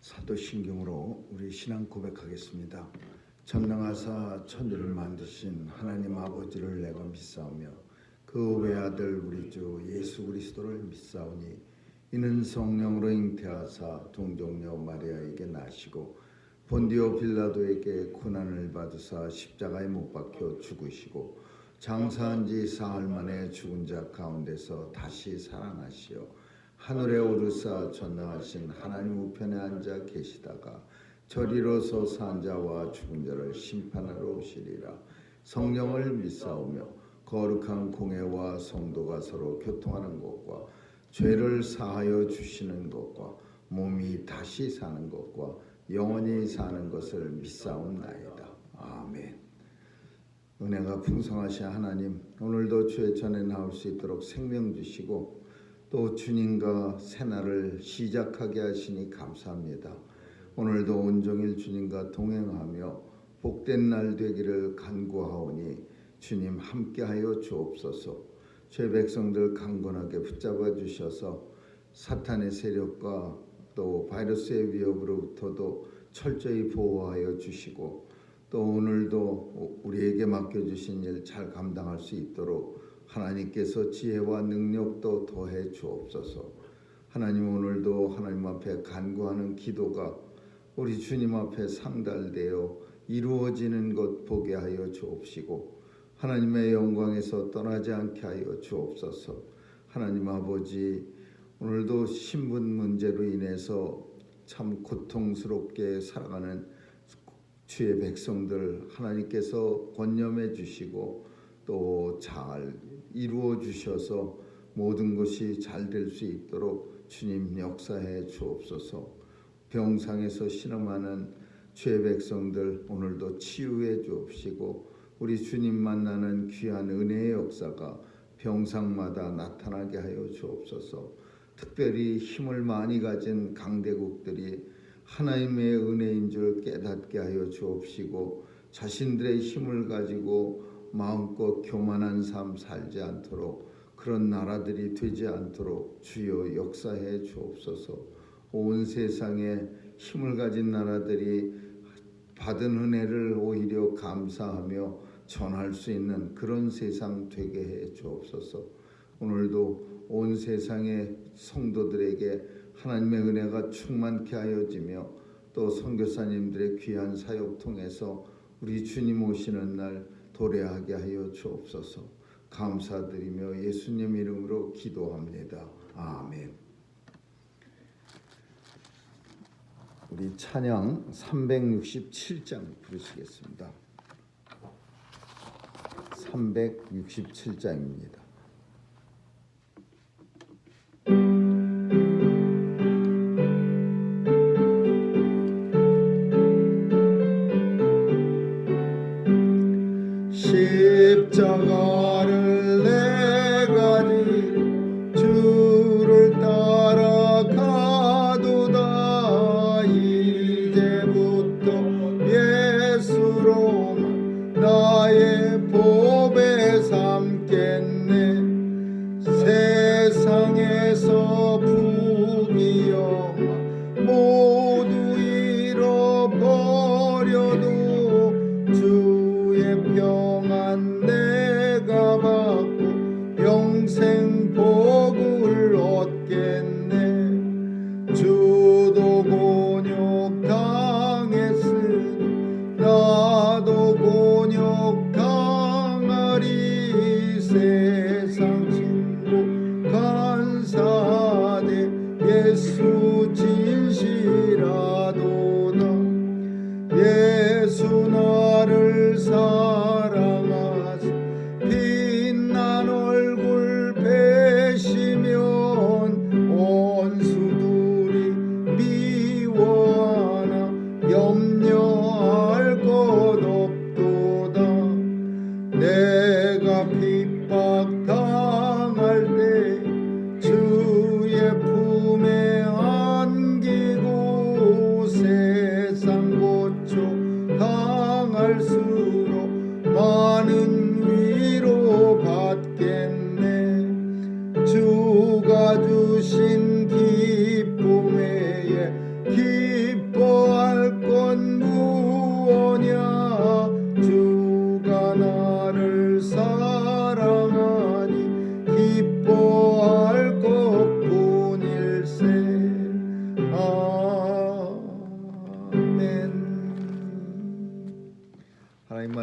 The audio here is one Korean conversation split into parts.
사도신경으로 우리 신앙 고백하겠습니다. 전능하사 천지를 만드신 하나님 아버지를 내가 믿사오며 그 외아들 우리 주 예수 그리스도를 믿사오니 이는 성령으로 잉태하사 동정녀 마리아에게 나시고 본디오 빌라도에게 고난을 받으사 십자가에 못 박혀 죽으시고 장사한 지 사흘 만에 죽은 자 가운데서 다시 살아나시어 하늘에 오르사 전능하신 하나님 우편에 앉아 계시다가 저리로서 산 자와 죽은 자를 심판하러 오시리라. 성령을 믿사오며 거룩한 공회와 성도가 서로 교통하는 것과 죄를 사하여 주시는 것과 몸이 다시 사는 것과 영원히 사는 것을 믿사옵나이다. 아멘. 은혜가 풍성하신 하나님, 오늘도 주의 전에 나올 수 있도록 생명 주시고 또 주님과 새날을 시작하게 하시니 감사합니다. 오늘도 온종일 주님과 동행하며 복된 날 되기를 간구하오니 주님 함께하여 주옵소서. 죄 백성들 강건하게 붙잡아 주셔서 사탄의 세력과 또 바이러스의 위협으로부터도 철저히 보호하여 주시고 또 오늘도 우리에게 맡겨주신 일 잘 감당할 수 있도록 하나님께서 지혜와 능력도 더해 주옵소서. 하나님, 오늘도 하나님 앞에 간구하는 기도가 우리 주님 앞에 상달되어 이루어지는 것 보게 하여 주옵시고 하나님의 영광에서 떠나지 않게 하여 주옵소서. 하나님 아버지, 오늘도 신분 문제로 인해서 참 고통스럽게 살아가는 주의 백성들 하나님께서 권념해 주시고 또 잘 이루어 주셔서 모든 것이 잘 될 수 있도록 주님 역사해 주옵소서. 병상에서 신음하는 주의 백성들 오늘도 치유해 주옵시고 우리 주님 만나는 귀한 은혜의 역사가 병상마다 나타나게 하여 주옵소서. 특별히 힘을 많이 가진 강대국들이 하나님의 은혜인 줄 깨닫게 하여 주옵시고 자신들의 힘을 가지고 마음껏 교만한 삶 살지 않도록 그런 나라들이 되지 않도록 주여 역사해 주옵소서. 온 세상에 힘을 가진 나라들이 받은 은혜를 오히려 감사하며 전할 수 있는 그런 세상 되게 해 주옵소서. 오늘도 온 세상의 성도들에게 하나님의 은혜가 충만케 하여지며 또 선교사님들의 귀한 사역 통해서 우리 주님 오시는 날 도래하게 하여 주옵소서. 감사드리며 예수님 이름으로 기도합니다. 아멘. 우리 찬양 367장 부르시겠습니다. 367장입니다. 십자가를 내가 주를 따라가도다. 이제부터 예수로만 나의 보배 삼겠네. 세상에서 부귀영화 모두 잃어버려도 주의 평안 내가 받고 영생 복을 얻겠네. 주도 곤욕 당했으니 나도 곤욕 당하리. 세상 친구 간사하되 예수 진실하도다. 예수 나를 사랑하사 빛난 얼굴 배시면 원수들이 미워하나 염려할 것 없도다. 내가 핍박 당할 때 주의 품에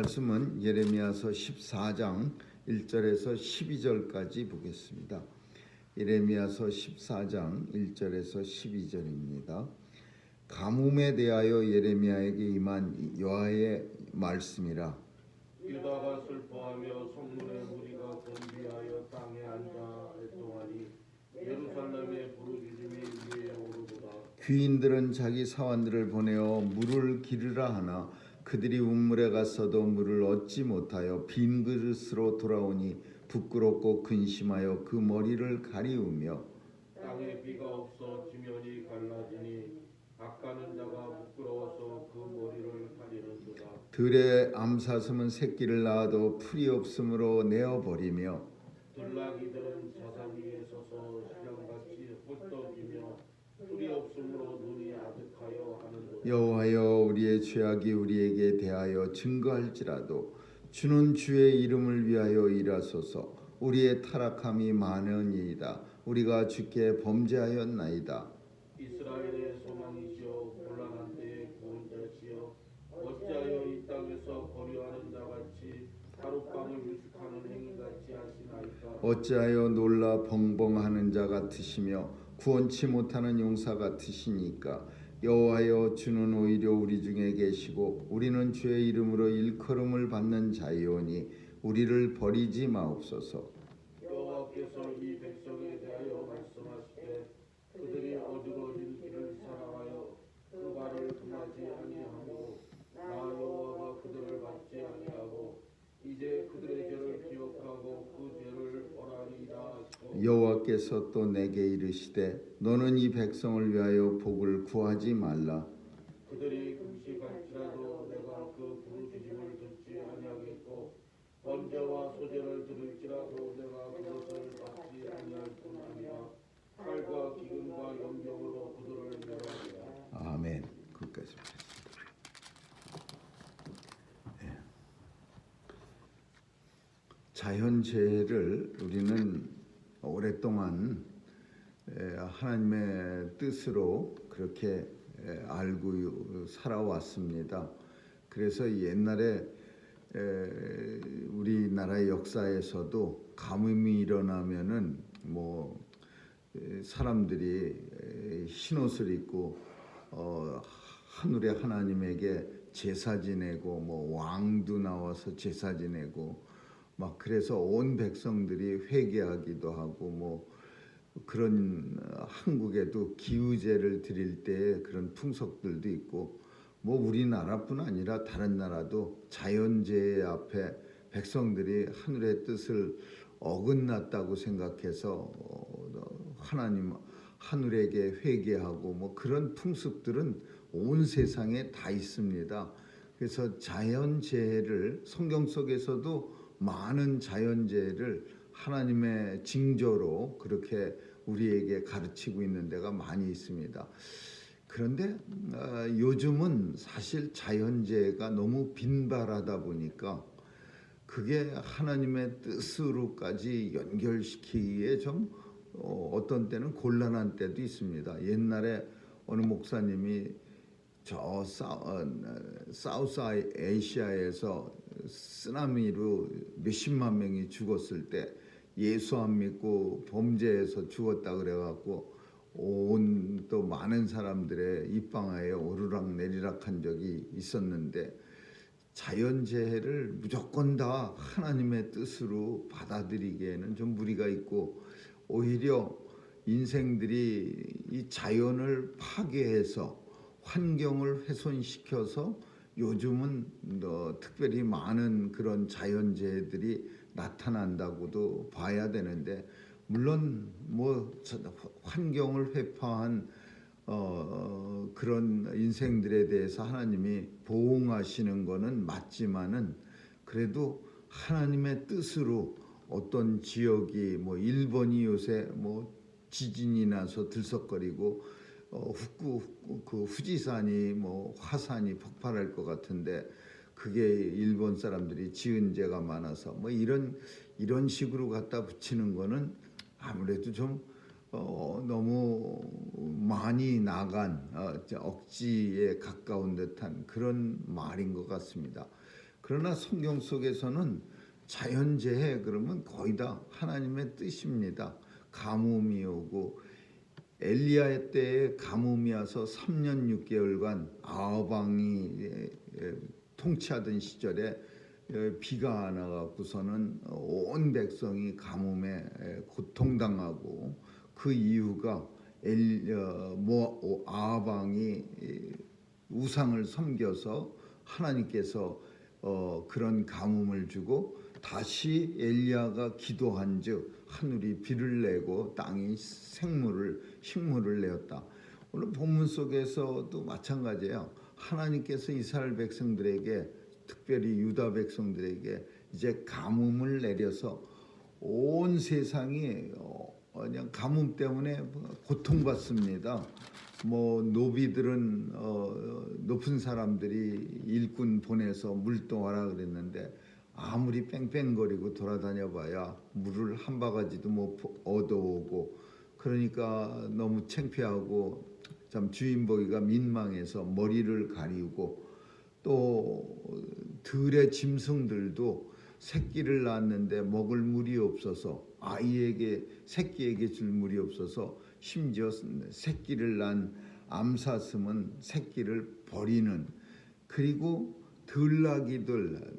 말씀은 예레미야서 14장 1절에서 12절까지 보겠습니다. 예레미야서 14장 1절에서 12절입니다. 가뭄에 대하여 예레미야에게 임한 여호와의 말씀이라. 유다가 슬퍼하며 성문의 무리가 곤비하여 땅에 앉아 애통하니 예루살렘의 부르짖음이 위에 오르도다. 귀인들은 자기 사환들을 보내어 물을 기르라 하나 그들이 운물에 갔어도 물을 얻지 못하여 빈 그릇으로 돌아오니 부끄럽고 근심하여 그 머리를 가리우며 땅에 비가 없어 지면이 갈라지니 깎아는 자가 부끄러워서 그 머리를 가리는도다. 들의 암사슴은 새끼를 낳아도 풀이 없으므로 내어버리며 들나귀들은 자산 위에 서서 신랑같이 헐떡이며 풀이 없으므로 눈이 아득하여 하는도다. 여호와여 우리의 죄악이 우리에게 대하여 증거할지라도 주는 주의 이름을 위하여 일하소서. 우리의 타락함이 많으니이다. 우리가 주께 범죄하였나이다. 이스라엘의 소망이시여 곤란한 때에 구원자시여 어찌하여 이 땅에서 거류하는 자같이 하룻밤을 유축하는 행위같이 하시나이까. 어찌하여 놀라 벙벙하는 자 같으시며 구원치 못하는 용사 같으시니까. 여호와여 주는 오히려 우리 중에 계시고 우리는 주의 이름으로 일컬음을 받는 자이오니 우리를 버리지 마옵소서. 여호와께서 이 백성에 대하여 말씀하시되 그들이 어지러진 길을 사랑하여 그 발을 금하지 아니하고 나 여호와가 그들을 받지 아니하고 이제 그들의 죄를 기억하고 그 죄를 벌하리이다 하시고 여호와께서 또 내게 이르시되 너는 이 백성을 위하여 복을 구하지 말라. 그들이 금식할지라도 내가 그 부르짖음을 듣지 아니하겠고 번제와 소제를 들을지라도 내가 그것을 받지 아니할 뿐 아니라 칼과 기근과 연병으로 그들을 멸하리라. 아멘. 끝까지 보겠습니다. 자연재해를 우리는 오랫동안 하나님의 뜻으로 그렇게 알고 살아왔습니다. 그래서 옛날에 우리나라의 역사에서도 가뭄이 일어나면은 뭐 사람들이 흰 옷을 입고 하늘의 하나님에게 제사 지내고 뭐 왕도 나와서 제사 지내고 막 그래서 온 백성들이 회개하기도 하고 뭐 그런 한국에도 기우제를 드릴 때 그런 풍속들도 있고 뭐 우리나라뿐 아니라 다른 나라도 자연재해 앞에 백성들이 하늘의 뜻을 어긋났다고 생각해서 하나님 하늘에게 회개하고 뭐 그런 풍습들은 온 세상에 다 있습니다. 그래서 자연재해를 성경 속에서도 많은 자연재해를 하나님의 징조로 그렇게 우리에게 가르치고 있는 데가 많이 있습니다. 그런데 요즘은 사실 자연재해가 너무 빈발하다 보니까 그게 하나님의 뜻으로까지 연결시키기에 좀 어떤 때는 곤란한 때도 있습니다. 옛날에 어느 목사님이 저 사우스 아시아에서 쓰나미로 몇십만 명이 죽었을 때 예수 안 믿고 범죄해서 죽었다 그래갖고 온 또 많은 사람들의 입방아에 오르락 내리락 한 적이 있었는데 자연재해를 무조건 다 하나님의 뜻으로 받아들이기에는 좀 무리가 있고 오히려 인생들이 이 자연을 파괴해서 환경을 훼손시켜서 요즘은 특별히 많은 그런 자연재해들이 나타난다고도 봐야 되는데 물론 뭐 환경을 회파한 그런 인생들에 대해서 하나님이 보응하시는 거는 맞지만은 그래도 하나님의 뜻으로 어떤 지역이 뭐 일본이 요새 뭐 지진이 나서 들썩거리고 그 후지산이 뭐 화산이 폭발할 것 같은데 그게 일본 사람들이 지은 죄가 많아서 뭐 이런 식으로 갖다 붙이는 거는 아무래도 좀 너무 많이 나간 억지에 가까운 듯한 그런 말인 것 같습니다. 그러나 성경 속에서는 자연재해 그러면 거의 다 하나님의 뜻입니다. 가뭄이 오고 엘리야 때에 가뭄이 와서 3년 6개월간 아합 왕이 통치하던 시절에 비가 안 와갖고서는 온 백성이 가뭄에 고통당하고 그 이유가 아합 왕이 우상을 섬겨서 하나님께서 그런 가뭄을 주고 다시 엘리야가 기도한즉 하늘이 비를 내고 땅이 식물을 내었다. 오늘 본문 속에서도 마찬가지예요. 하나님께서 이스라엘 백성들에게 특별히 유다 백성들에게 이제 가뭄을 내려서 온 세상이 그냥 가뭄 때문에 고통받습니다. 뭐 노비들은 높은 사람들이 일꾼 보내서 물 떠와라 그랬는데 아무리 뺑뺑거리고 돌아다녀봐야 물을 한 바가지도 못 얻어오고 그러니까 너무 창피하고 참 주인 보기가 민망해서 머리를 가리우고 또 들의 짐승들도 새끼를 낳았는데 먹을 물이 없어서 새끼에게 줄 물이 없어서 심지어 새끼를 낳은 암사슴은 새끼를 버리는 그리고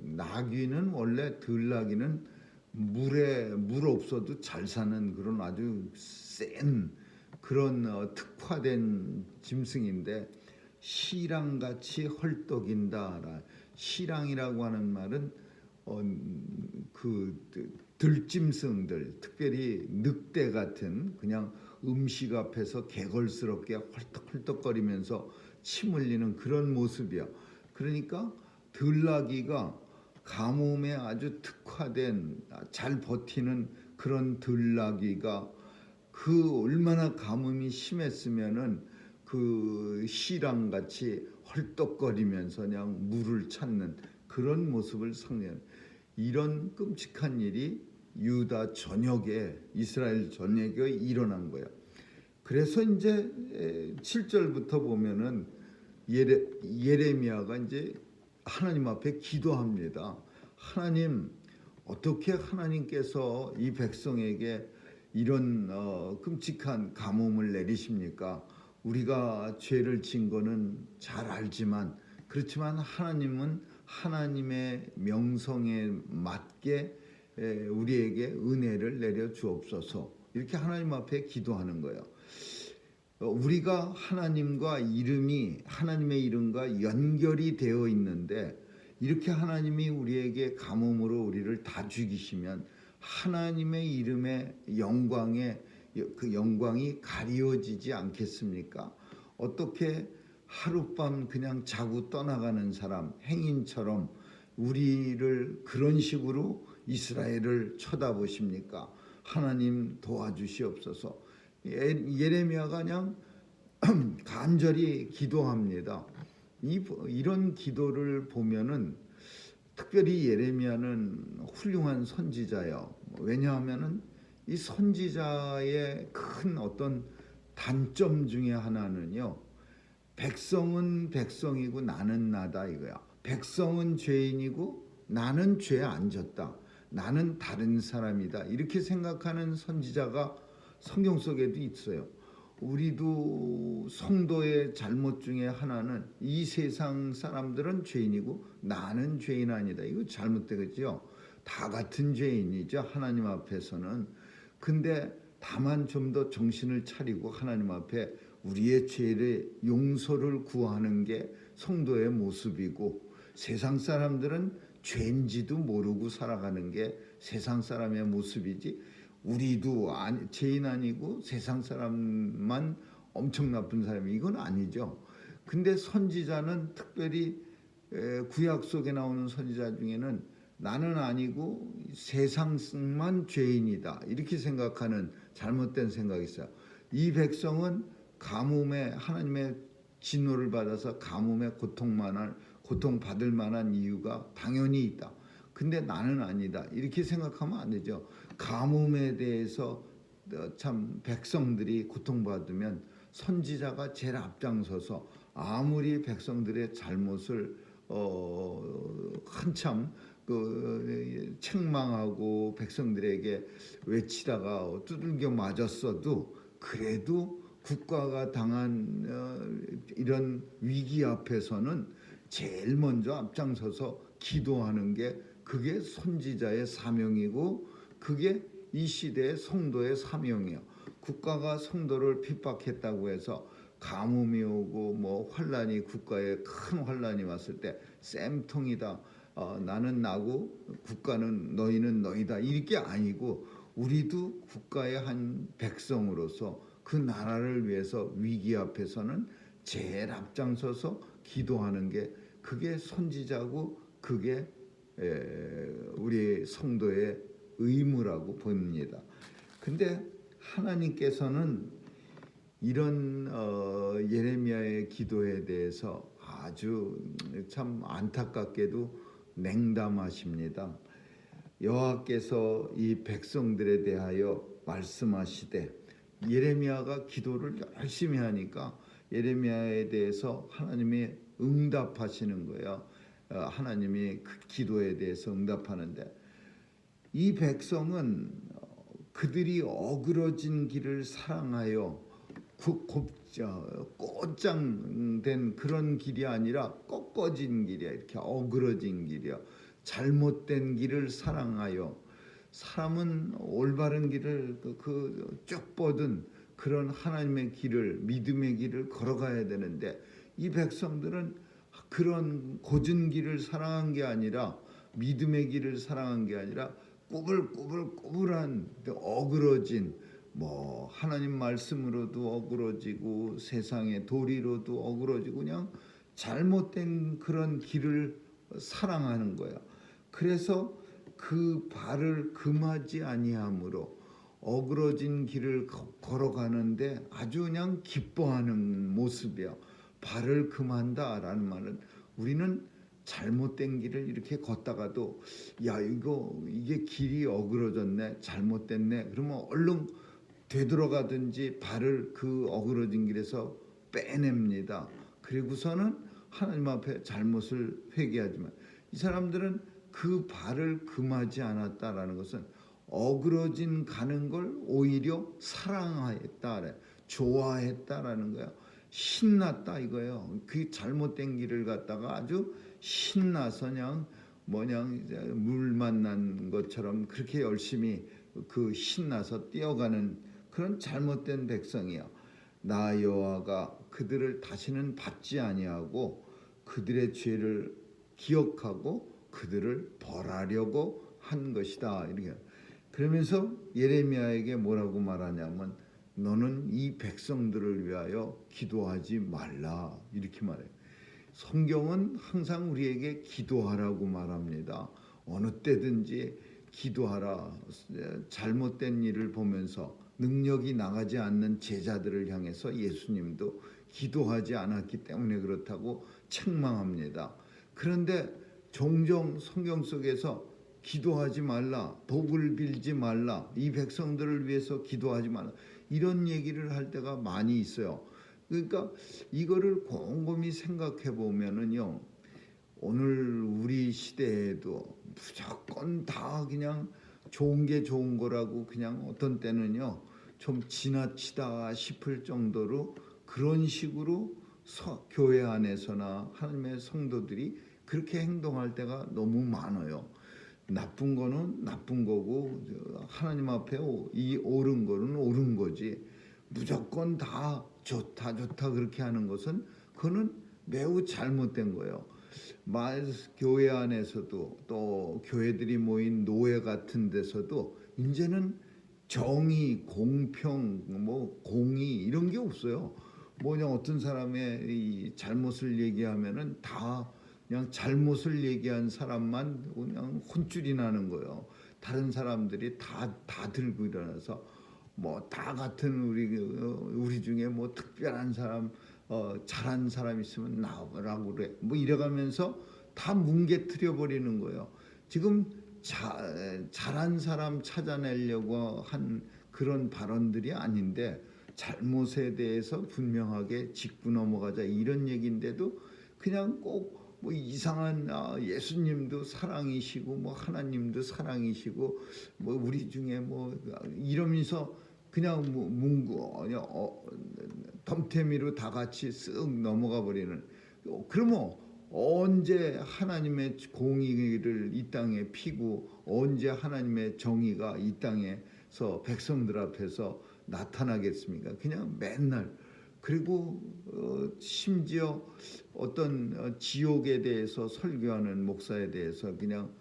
나귀는 원래 들나귀는 물 없어도 잘 사는 그런 아주 센 그런 특화된 짐승인데 시랑같이 헐떡인다. 시랑이라고 하는 말은 그 들짐승들 특별히 늑대 같은 그냥 음식 앞에서 개걸스럽게 헐떡헐떡거리면서 침 흘리는 그런 모습이야. 그러니까 들나귀가 가뭄에 아주 특화된 잘 버티는 그런 들나귀가 그 얼마나 가뭄이 심했으면은 그 시랑같이 헐떡거리면서 그냥 물을 찾는 그런 모습을 상징하는 이런 끔찍한 일이 유다 전역에 이스라엘 전역에 일어난 거예요. 그래서 이제 7절부터 보면은 예레미야가 이제 하나님 앞에 기도합니다. 하나님, 어떻게 하나님께서 이 백성에게 이런 끔찍한 가뭄을 내리십니까? 우리가 죄를 진 거는 잘 알지만 그렇지만 하나님은 하나님의 명성에 맞게 우리에게 은혜를 내려 주옵소서. 이렇게 하나님 앞에 기도하는 거예요. 우리가 하나님의 이름과 연결이 되어 있는데 이렇게 하나님이 우리에게 가뭄으로 우리를 다 죽이시면 하나님의 이름의 그 영광이 가리워지지 않겠습니까? 어떻게 하룻밤 그냥 자고 떠나가는 사람 행인처럼 우리를 그런 식으로 이스라엘을 쳐다보십니까? 하나님 도와주시옵소서. 예레미야가 그냥 간절히 기도합니다. 이런 기도를 보면은 특별히 예레미야는 훌륭한 선지자예요. 왜냐하면은 이 선지자의 큰 어떤 단점 중에 하나는요. 백성은 백성이고 나는 나다 이거야. 백성은 죄인이고 나는 죄에 안 졌다. 나는 다른 사람이다. 이렇게 생각하는 선지자가 성경 속에도 있어요. 우리도 성도의 잘못 중에 하나는 이 세상 사람들은 죄인이고 나는 죄인 아니다. 이거 잘못되겠죠. 다 같은 죄인이죠. 하나님 앞에서는. 근데 다만 좀 더 정신을 차리고 하나님 앞에 우리의 죄의 용서를 구하는 게 성도의 모습이고 세상 사람들은 죄인지도 모르고 살아가는 게 세상 사람의 모습이지 우리도 죄인 아니고 세상 사람만 엄청 나쁜 사람이 이건 아니죠. 근데 선지자는 특별히 구약 속에 나오는 선지자 중에는 나는 아니고 세상만 죄인이다 이렇게 생각하는 잘못된 생각이 있어요. 이 백성은 가뭄에 하나님의 진노를 받아서 가뭄에 고통받을 만한 이유가 당연히 있다. 근데 나는 아니다. 이렇게 생각하면 안 되죠. 가뭄에 대해서 참 백성들이 고통받으면 선지자가 제일 앞장서서 아무리 백성들의 잘못을 한참 책망하고 백성들에게 외치다가 두들겨 맞았어도 그래도 국가가 당한 이런 위기 앞에서는 제일 먼저 앞장서서 기도하는 게 그게 선지자의 사명이고 그게 이 시대의 성도의 사명이에요. 국가가 성도를 핍박했다고 해서 가뭄이 오고 뭐 환란이 국가에 큰 환란이 왔을 때 쌤통이다. 나는 나고 국가는 너희는 너희다. 이게 아니고 우리도 국가의 한 백성으로서 그 나라를 위해서 위기 앞에서는 제일 앞장서서 기도하는 게 그게 선지자고 그게 우리 성도의 의무라고 봅니다. 근데 하나님께서는 이런 예레미야의 기도에 대해서 아주 참 안타깝게도 냉담하십니다. 여호와께서 이 백성들에 대하여 말씀하시되 예레미야가 기도를 열심히 하니까 예레미야에 대해서 하나님이 응답하시는 거예요. 하나님이 그 기도에 대해서 응답하는데 이 백성은 그들이 어그러진 길을 사랑하여 곧장된 그런 길이 아니라 꺾어진 길이야. 이렇게 어그러진 길이야. 잘못된 길을 사랑하여 사람은 올바른 길을 쭉 뻗은 그런 하나님의 길을 믿음의 길을 걸어가야 되는데 이 백성들은 그런 고진 길을 사랑한 게 아니라 믿음의 길을 사랑한 게 아니라 꾸불꾸불한 어그러진 뭐 하나님 말씀으로도 어그러지고 세상의 도리로도 어그러지고 그냥 잘못된 그런 길을 사랑하는 거야. 그래서 그 발을 금하지 아니함으로 어그러진 길을 걸어가는데 아주 그냥 기뻐하는 모습이야. 발을 금한다라는 말은 우리는 잘못된 길을 이렇게 걷다가도 야 이게 길이 어그러졌네 잘못됐네 그러면 얼른 되돌아가든지 발을 그 어그러진 길에서 빼냅니다. 그리고서는 하나님 앞에 잘못을 회개하지만 이 사람들은 그 발을 금하지 않았다라는 것은 어그러진 가는 걸 오히려 사랑했다, 좋아했다라는 거야. 신났다 이거예요. 그 잘못된 길을 갔다가 아주 신나서 그냥 물 만난 것처럼 그렇게 열심히 그 신나서 뛰어가는 그런 잘못된 백성이야. 나 여호와가 그들을 다시는 받지 아니하고 그들의 죄를 기억하고 그들을 벌하려고 한 것이다. 이렇게 그러면서 예레미야에게 뭐라고 말하냐면 너는 이 백성들을 위하여 기도하지 말라 이렇게 말해요. 성경은 항상 우리에게 기도하라고 말합니다. 어느 때든지 기도하라. 잘못된 일을 보면서 능력이 나가지 않는 제자들을 향해서 예수님도 기도하지 않았기 때문에 그렇다고 책망합니다. 그런데 종종 성경 속에서 기도하지 말라, 복을 빌지 말라, 이 백성들을 위해서 기도하지 말라 이런 얘기를 할 때가 많이 있어요. 그러니까 이거를 곰곰이 생각해 보면은요, 오늘 우리 시대에도 무조건 다 그냥 좋은 게 좋은 거라고 그냥 어떤 때는요 좀 지나치다 싶을 정도로 그런 식으로 교회 안에서나 하나님의 성도들이 그렇게 행동할 때가 너무 많아요. 나쁜 거는 나쁜 거고 하나님 앞에 이 옳은 거는 옳은 거지 무조건 다 좋다 그렇게 하는 것은 그거는 매우 잘못된 거예요. 교회 안에서도 또 교회들이 모인 노예 같은 데서도 이제는 정의, 공평, 공의 이런 게 없어요. 그냥 어떤 사람의 이 잘못을 얘기하면은 다 그냥 잘못을 얘기한 사람만 그냥 혼쭐이 나는 거예요. 다른 사람들이 다 들고 일어나서 다 같은 우리 중에 특별한 사람 잘한 사람 있으면 나오라고 그래. 이래가면서 다 뭉개뜨려 버리는 거예요. 지금 잘한 사람 찾아내려고 한 그런 발언들이 아닌데 잘못에 대해서 분명하게 짚고 넘어가자 이런 얘기인데도 그냥 꼭 뭐 이상한 예수님도 사랑이시고 뭐 하나님도 사랑이시고 뭐 우리 중에 뭐 이러면서 그냥 뭐 문구 그냥 덤태미로 다 같이 쓱 넘어가 버리는. 그러면 언제 하나님의 공의를 이 땅에 피고 언제 하나님의 정의가 이 땅에서 백성들 앞에서 나타나겠습니까? 그냥 맨날. 그리고 심지어 어떤 지옥에 대해서 설교하는 목사에 대해서 그냥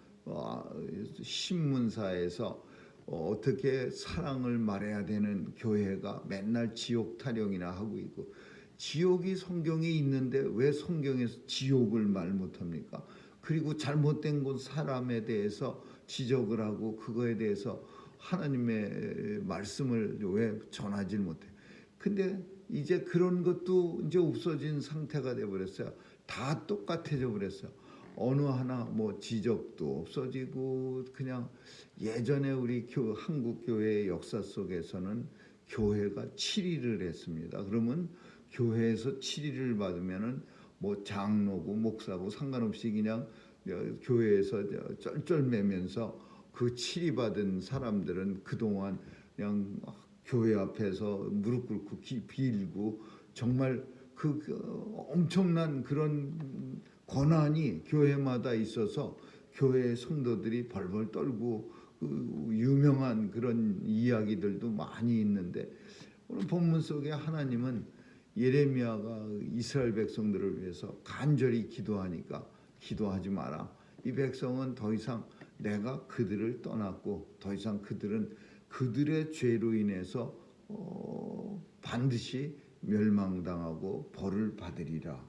신문사에서 어떻게 사랑을 말해야 되는 교회가 맨날 지옥 타령이나 하고 있고, 지옥이 성경에 있는데 왜 성경에서 지옥을 말 못합니까? 그리고 잘못된 것 사람에 대해서 지적을 하고 그거에 대해서 하나님의 말씀을 왜 전하지 못해? 근데 이제 그런 것도 이제 없어진 상태가 돼 버렸어요. 다 똑같아져 버렸어요. 어느 하나 뭐 지적도 없어지고 그냥 예전에 우리 한국 교회의 역사 속에서는 교회가 7일을 했습니다. 그러면 교회에서 7일을 받으면은 뭐 장로고 목사고 상관없이 그냥 교회에서 쩔쩔매면서 그 7일 받은 사람들은 그동안 그냥 교회 앞에서 무릎 꿇고 빌고 정말 그 엄청난 그런 권한이 교회마다 있어서 교회 성도들이 벌벌 떨고 그 유명한 그런 이야기들도 많이 있는데, 오늘 본문 속에 하나님은 예레미야가 이스라엘 백성들을 위해서 간절히 기도하니까 기도하지 마라. 이 백성은 더 이상 내가 그들을 떠났고 더 이상 그들은 그들의 죄로 인해서 반드시 멸망당하고 벌을 받으리라.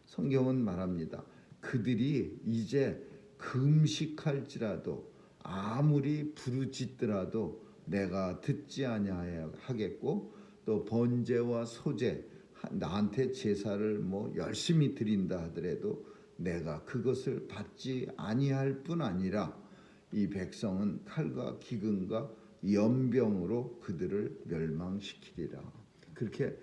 성경은 말합니다. 그들이 이제 금식할지라도 아무리 부르짖더라도 내가 듣지 아니하겠고, 또 번제와 소제 나한테 제사를 뭐 열심히 드린다 하더라도 내가 그것을 받지 아니할 뿐 아니라 이 백성은 칼과 기근과 연병으로 그들을 멸망시키리라. 그렇게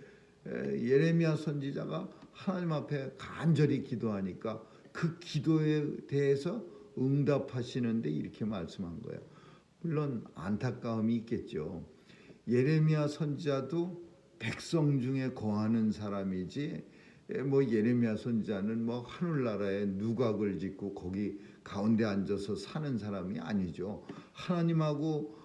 예레미야 선지자가 하나님 앞에 간절히 기도하니까 그 기도에 대해서 응답하시는데 이렇게 말씀한 거예요. 물론 안타까움이 있겠죠. 예레미야 선지자도 백성 중에 거하는 사람이지 뭐 예레미야 선지자는 뭐 하늘나라에 누각을 짓고 거기 가운데 앉아서 사는 사람이 아니죠. 하나님하고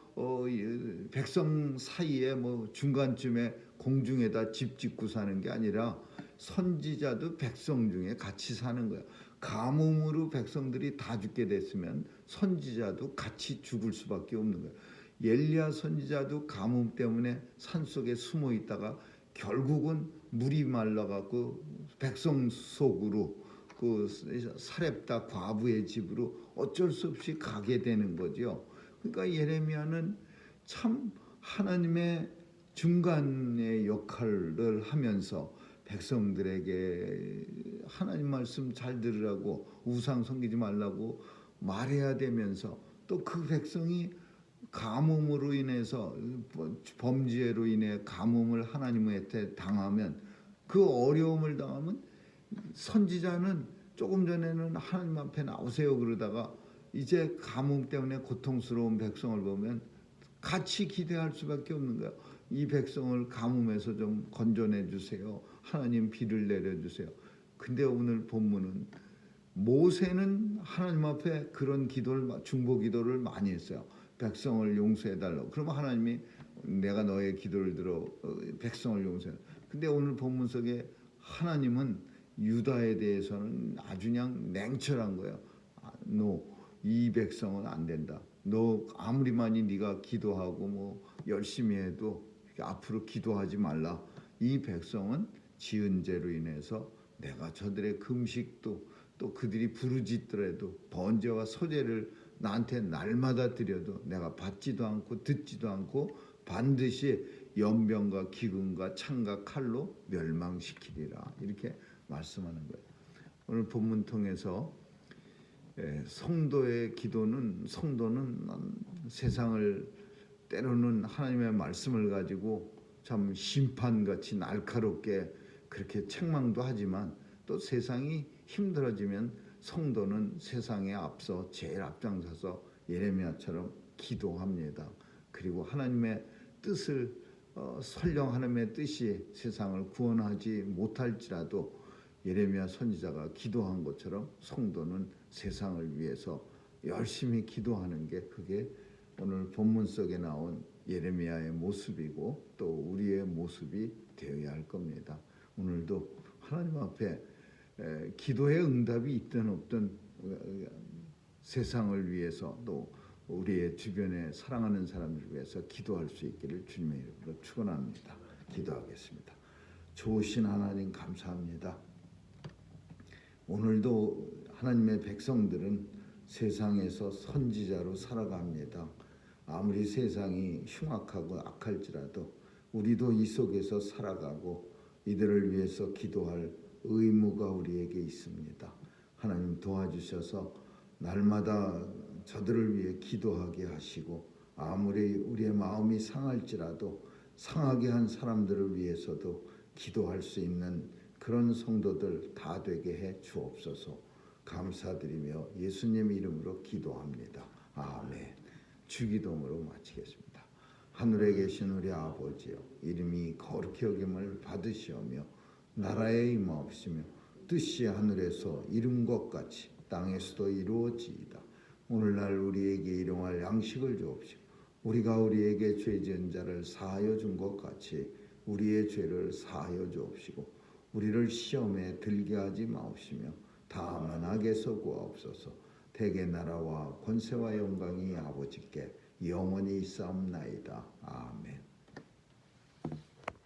백성 사이에 뭐 중간쯤에 공중에다 집 짓고 사는 게 아니라 선지자도 백성 중에 같이 사는 거예요. 가뭄으로 백성들이 다 죽게 됐으면 선지자도 같이 죽을 수밖에 없는 거예요. 엘리야 선지자도 가뭄 때문에 산속에 숨어 있다가 결국은 물이 말라갖고 백성 속으로 그 사렙다 과부의 집으로 어쩔 수 없이 가게 되는 거죠. 그러니까 예레미야는 참 하나님의 중간의 역할을 하면서 백성들에게 하나님 말씀 잘 들으라고 우상 섬기지 말라고 말해야 되면서, 또 그 백성이 가뭄으로 인해서 범죄로 인해 가뭄을 하나님한테 당하면, 그 어려움을 당하면 선지자는 조금 전에는 하나님 앞에 나오세요 그러다가 이제 가뭄 때문에 고통스러운 백성을 보면 같이 기대할 수밖에 없는 거예요. 이 백성을 가뭄에서 좀 건져내 주세요. 하나님 비를 내려주세요. 근데 오늘 본문은 모세는 하나님 앞에 그런 기도를, 중보 기도를 많이 했어요. 백성을 용서해달라고. 그러면 하나님이 내가 너의 기도를 들어 백성을 용서해. 근데 오늘 본문 속에 하나님은 유다에 대해서는 아주 그냥 냉철한 거예요. 이 백성은 안 된다. 너 아무리 많이 네가 기도하고 뭐 열심히 해도 앞으로 기도하지 말라. 이 백성은 지은 죄로 인해서 내가 저들의 금식도 또 그들이 부르짖더라도 번제와 소제를 나한테 날마다 드려도 내가 받지도 않고 듣지도 않고 반드시 연병과 기근과 창과 칼로 멸망시키리라. 이렇게 말씀하는 거예요. 오늘 본문 통해서 성도의 기도는, 성도는 세상을 때로는 하나님의 말씀을 가지고 참 심판같이 날카롭게 그렇게 책망도 하지만, 또 세상이 힘들어지면 성도는 세상에 앞서 제일 앞장서서 예레미야처럼 기도합니다. 그리고 하나님의 뜻을 설령 하나님의 뜻이 세상을 구원하지 못할지라도 예레미야 선지자가 기도한 것처럼 성도는 세상을 위해서 열심히 기도하는 게 그게 오늘 본문 속에 나온 예레미야의 모습이고 또 우리의 모습이 되어야 할 겁니다. 오늘도 하나님 앞에 기도의 응답이 있든 없든 세상을 위해서 또 우리의 주변에 사랑하는 사람들을 위해서 기도할 수 있기를 주님의 이름으로 축원합니다. 기도하겠습니다. 좋으신 하나님 감사합니다. 오늘도 하나님의 백성들은 세상에서 선지자로 살아갑니다. 아무리 세상이 흉악하고 악할지라도 우리도 이 속에서 살아가고 이들을 위해서 기도할 의무가 우리에게 있습니다. 하나님 도와주셔서 날마다 저들을 위해 기도하게 하시고 아무리 우리의 마음이 상할지라도 상하게 한 사람들을 위해서도 기도할 수 있는 그런 성도들 다 되게 해 주옵소서. 감사드리며 예수님 이름으로 기도합니다. 아멘. 주기도문으로 마치겠습니다. 하늘에 계신 우리 아버지여, 이름이 거룩히 여김을 받으시오며 나라의 임하옵시며 뜻이 하늘에서 이룬 것 같이 땅에서도 이루어지이다. 오늘날 우리에게 일용할 양식을 주옵시고 우리가 우리에게 죄 지은 자를 사하여 준 것 같이 우리의 죄를 사하여 주옵시고 우리를 시험에 들게 하지 마옵시며 다만 악에서 구하옵소서. 대개 나라와 권세와 영광이 아버지께 영원히 있사옵나이다. 아멘.